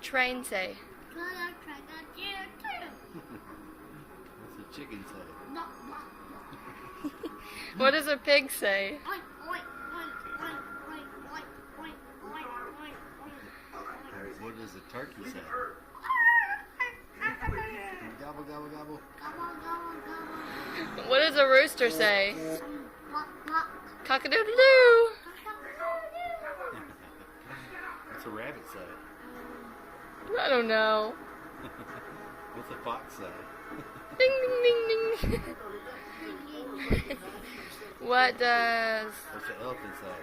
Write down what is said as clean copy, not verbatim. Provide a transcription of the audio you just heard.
train say? What's a chicken say? What does a pig say? What does a turkey say? Gobble, gobble, gobble. What does a rooster say? Cock-a-doodle-doo. What's a rabbit say? I don't know. What's a fox say? Ding, ding, ding, ding. What does... What's an elephant say?